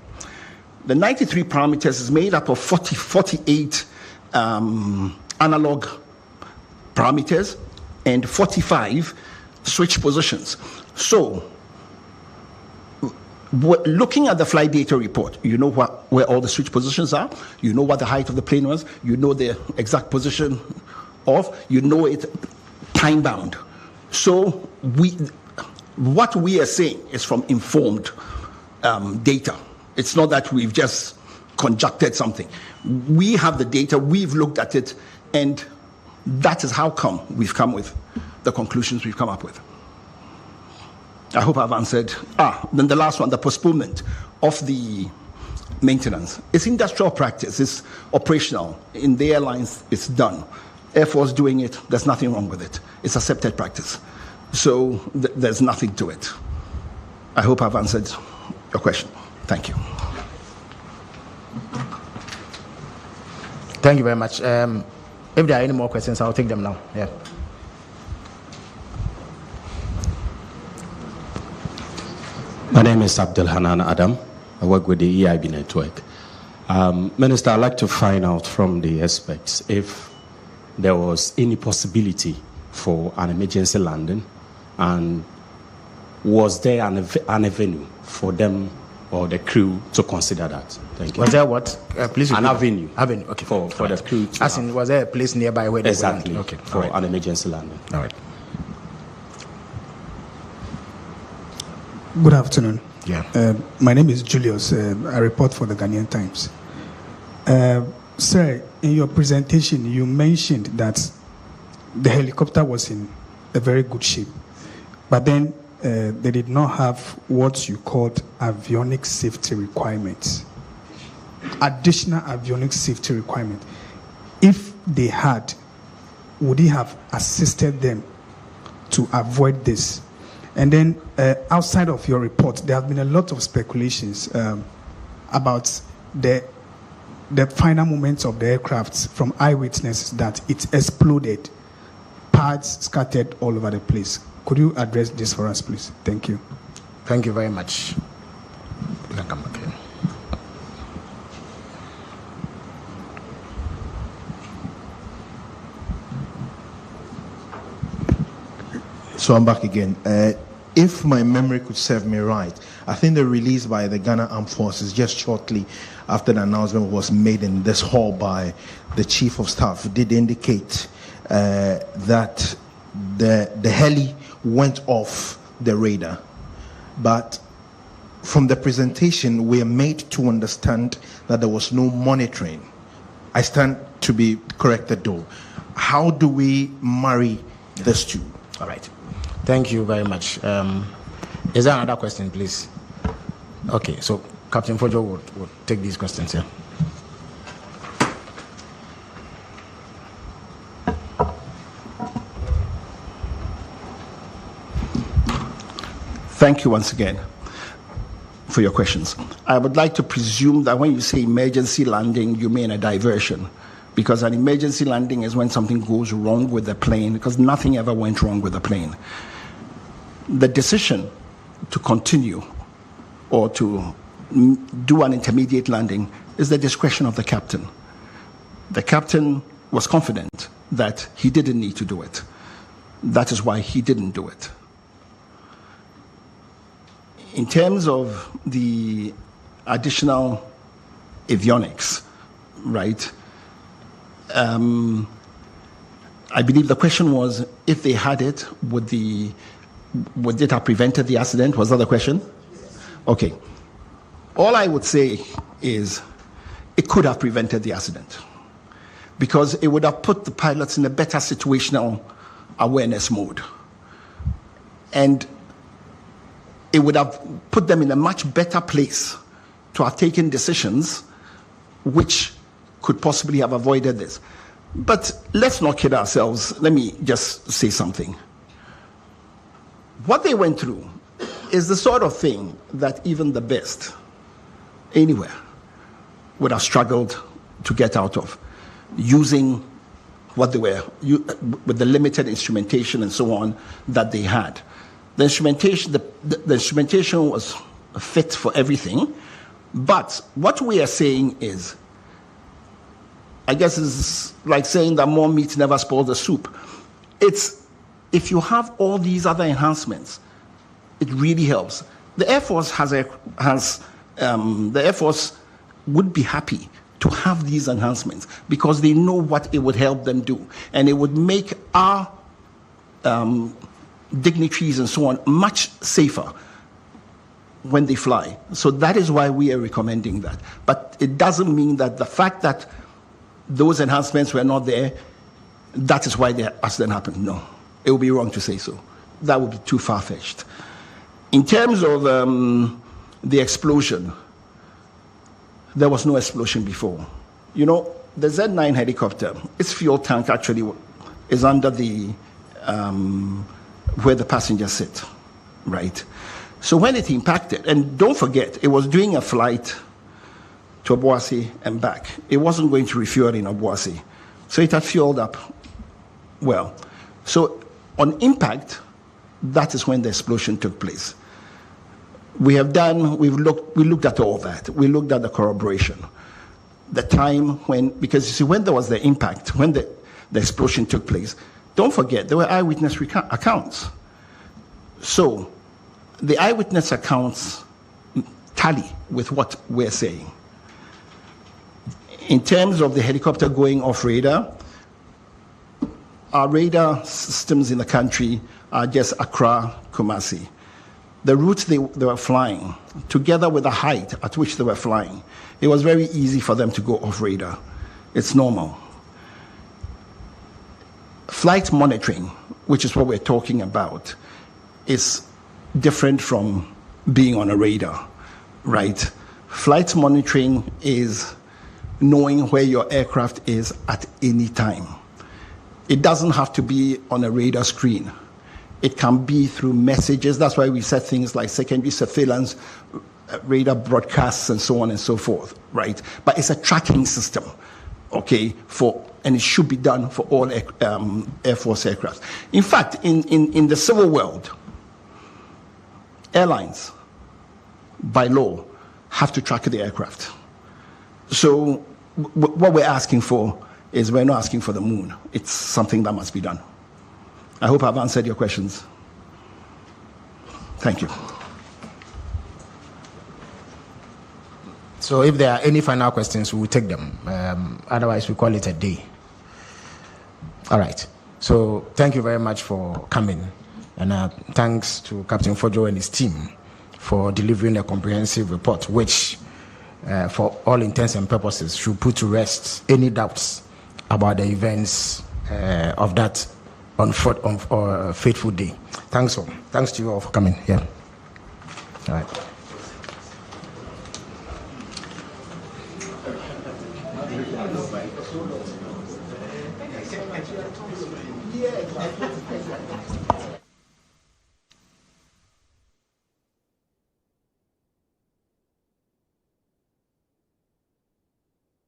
The 93 parameters is made up of 48 analog parameters and 45 switch positions. So, looking at the flight data report, you know where all the switch positions are, you know what the height of the plane was, you know the exact position you know it time bound. So, what we are saying is from informed data. It's not that we've just conjectured something. We have the data, we've looked at it, and that is how come we've come with the conclusions we've come up with. I hope I've answered. Then the last one, the postponement of the maintenance. It's industrial practice, it's operational. In the airlines, it's done. Air Force doing it, there's nothing wrong with it. It's accepted practice. So there's nothing to it. I hope I've answered your question. Thank you. Thank you very much. If there are any more questions, I'll take them now. Yeah. My name is Abdul Hanan Adam. I work with the EIB network. Minister, I'd like to find out from the experts if there was any possibility for an emergency landing, and was there an avenue for them or the crew to consider that? Thank you. Was there what? Please an avenue. Avenue, okay. For the crew to As in, was there a place nearby where they exactly, okay, for an emergency landing. All right. Good afternoon. Yeah. My name is Julius. I report for the Ghanaian Times. Sir, in your presentation, you mentioned that the helicopter was in a very good shape, but then they did not have what you called avionics safety requirements, additional avionics safety requirement. If they had, would it have assisted them to avoid this? And then outside of your report, there have been a lot of speculations about the final moments of the aircraft from eyewitnesses that it exploded, parts scattered all over the place. Could you address this for us, please? Thank you. Thank you very much. You can come back here. So I'm back again. If my memory could serve me right, I think the release by the Ghana Armed Forces just shortly after the announcement was made in this hall by the Chief of Staff did indicate that the heli went off the radar. But from the presentation, we are made to understand that there was no monitoring. I stand to be corrected though. How do we marry these two? All right. Thank you very much. Is there another question, please? Okay, so Captain Kodjo would take these questions here. Thank you once again for your questions. I would like to presume that when you say emergency landing, you mean a diversion, because an emergency landing is when something goes wrong with the plane, because nothing ever went wrong with the plane. The decision to continue or to do an intermediate landing is the discretion of the captain. The captain was confident that he didn't need to do it. That is why he didn't do it. In terms of the additional avionics, right, I believe the question was, if they had it, would it have prevented the accident? Was that the question? Okay. All I would say is it could have prevented the accident, because it would have put the pilots in a better situational awareness mode. And it would have put them in a much better place to have taken decisions which could possibly have avoided this. But let's not kid ourselves. Let me just say something. What they went through is the sort of thing that even the best anywhere would have struggled to get out of, using what they were, with the limited instrumentation and so on that they had. The instrumentation, the instrumentation was fit for everything, but what we are saying is, I guess it's like saying that more meat never spoils the soup. It's, if you have all these other enhancements, it really helps. The Air Force the Air Force would be happy to have these enhancements because they know what it would help them do, and it would make our dignitaries and so on much safer when they fly. So that is why we are recommending that. But it doesn't mean that the fact that those enhancements were not there, that is why the accident happened. No, it would be wrong to say so. That would be too far-fetched. In terms of the explosion, there was no explosion before. You know, the Z9 helicopter, its fuel tank actually is under the where the passengers sit, right? So when it impacted, and don't forget, it was doing a flight to Obuasi and back. It wasn't going to refuel in Obuasi. So it had fueled up well. So on impact, that is when the explosion took place. We looked at all that. We looked at the corroboration. The time when, because you see, when there was the impact, when the the explosion took place. Don't forget, there were eyewitness accounts. So the eyewitness accounts tally with what we're saying. In terms of the helicopter going off radar, our radar systems in the country are just Accra, Kumasi. The routes they were flying, together with the height at which they were flying, it was very easy for them to go off radar. It's normal. Flight monitoring, which is what we're talking about, is different from being on a radar, right? Flight monitoring is knowing where your aircraft is at any time. It doesn't have to be on a radar screen. It can be through messages. That's why we said things like secondary surveillance, radar broadcasts, and so on and so forth, right? But it's a tracking system, okay, and it should be done for all Air Force aircraft. In fact, in the civil world, airlines, by law, have to track the aircraft. So what we're asking for is we're not asking for the moon. It's something that must be done. I hope I've answered your questions. Thank you. So if there are any final questions, we will take them. Otherwise, we call it a day. All right. So thank you very much for coming. And thanks to Captain Kodjo and his team for delivering a comprehensive report, which, for all intents and purposes, should put to rest any doubts about the events of that fateful day. Thanks all. Thanks to you all for coming. Yeah. All right.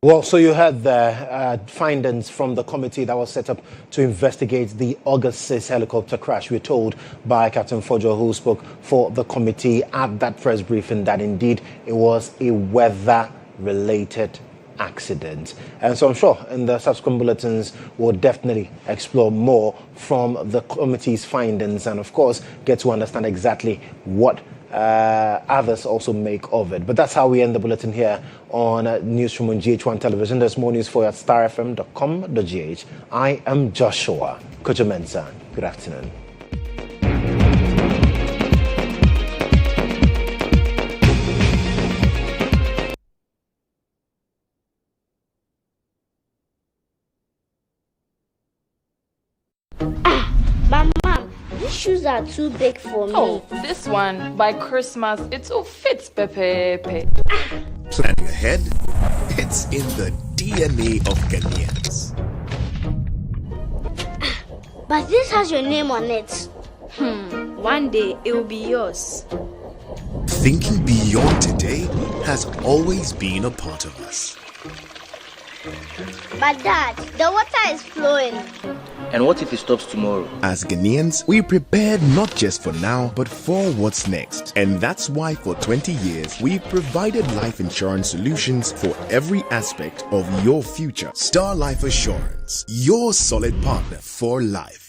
Well, so you heard the findings from the committee that was set up to investigate the August 6 helicopter crash. We were told by Captain Kodjo, who spoke for the committee at that press briefing, that indeed it was a weather-related accident. And so I'm sure in the subsequent bulletins we'll definitely explore more from the committee's findings and, of course, get to understand exactly what others also make of it. But that's how we end the bulletin here on Newsroom on GHOne Television. There's more news for you at starfm.com.gh. I am Joshua Kodjo Mensah. Good afternoon. Shoes are too big for me. Oh, this one, by Christmas, it all fits, Pepe. Plan your head. It's in the DNA of Ghanaians. But this has your name on it. One day, it will be yours. Thinking beyond today has always been a part of us. But Dad, the water is flowing. And what if it stops tomorrow? As Ghanaians, we prepared not just for now, but for what's next. And that's why for 20 years, we've provided life insurance solutions for every aspect of your future. Star Life Assurance, your solid partner for life.